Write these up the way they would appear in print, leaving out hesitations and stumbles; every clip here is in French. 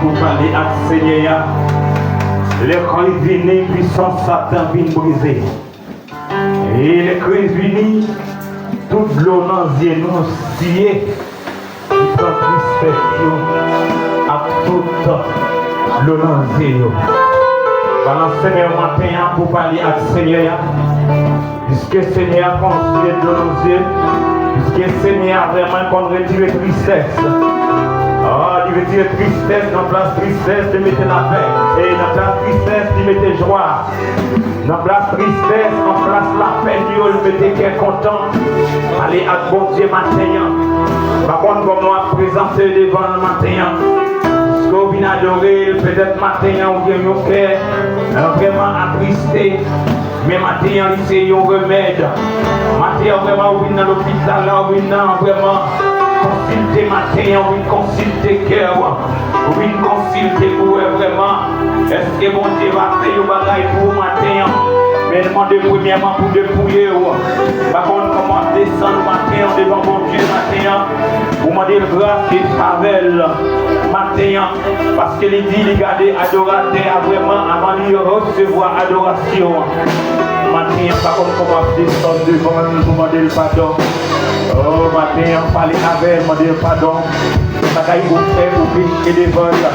Pour parler à Seigneur, les crises venues, puissance Satan vient briser. Et les crises venues, toute l'eau dans les yeux nous scier, qui prend tristesse à toute l'eau dans les yeux. Pendant Seigneur matin pour parler à Seigneur, puisque Seigneur construit de nos yeux, puisque Seigneur vraiment qu'on retire tristesse. Oh, il veut dire tristesse, dans place tristesse, de mettre la paix. Et dans place tristesse, de mettre joie. Dans place tristesse, dans place la paix, Dieu, il mettre qu'elle content. Allez à bon Dieu matin. Par contre, comme nous avons présenté devant le matin, ce qu'on vient adorer, peut-être matin, on vient au cœur, vraiment attristé. Mais matin, c'est un remède. Matin, vraiment, on vient dans l'hôpital, on vient vraiment. consulter matin, on vient consulter cœur, on vient consulter pour vraiment. Est-ce que bon Dieu va faire un bagage pour matin? Mais demandez premièrement pour dépouiller. Par contre, comment descendre matin devant mon Dieu matin? Pour demander grâce et faveur matin. Parce que les dit, les garder adorateur vraiment avant de recevoir adoration. Matin, par contre, comment descendre devant nous pour demander le pardon. Oh, matin, parler avec, demander le pardon. Magaï vous fait au péché des vols.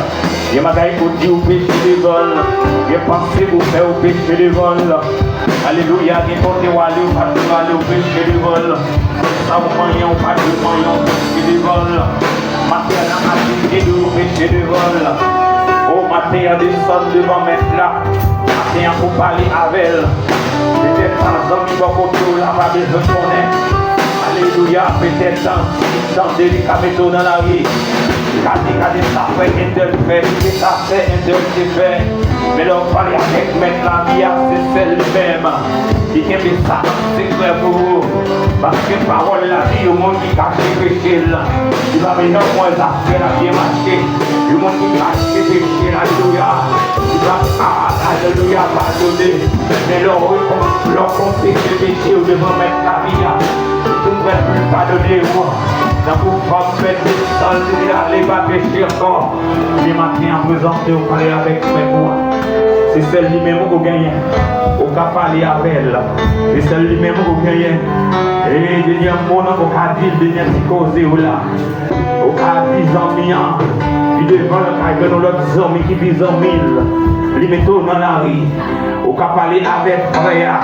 Il y a magaï vous dit au péché des vols. Il y a pensé vous faire au péché des vols. Alléluia, il y a côté où aller au péché des vols. Ça vous moyen ou pas de moyen au péché des vols. Matin, on a appliqué au péché des vols. Oh, matin, descend devant mettre là. Matin, pour parler avec elle. Peut-être dans un qui va contrôler la va besoin de connaître. Alléluia, peut-être dans délicat méthode dans la vie. Quand ça fait, ça fait. Mais là, on parle avec mettre la vie, c'est celle-même. Qui aime ça, c'est clair pour vous. Parce que parole la vie, au monde qui cache le péché là. Il va venir moins à faire la vie marcher. Le monde qui cache le péché, alléluia. Il va, alléluia, pardonner. Mais là, on sait que le péché, on devrait mettre la vie. Vous ne pouvez plus pardonner moi. Dans vos femmes, faites des salles, allez pas pécher encore. Les matins en présence de vous parler avec moi. C'est celle-là même qui gagne. Au cas parler avec elle. C'est celle-là même qui gagne. Et il y a un monde qui a dit, il y a un psychosé là. Au cas 10 ans, puis devant le cas, il y a l'autre amis qui vit en 1000. Les métaux dans la rue. Au cas parler avec frère.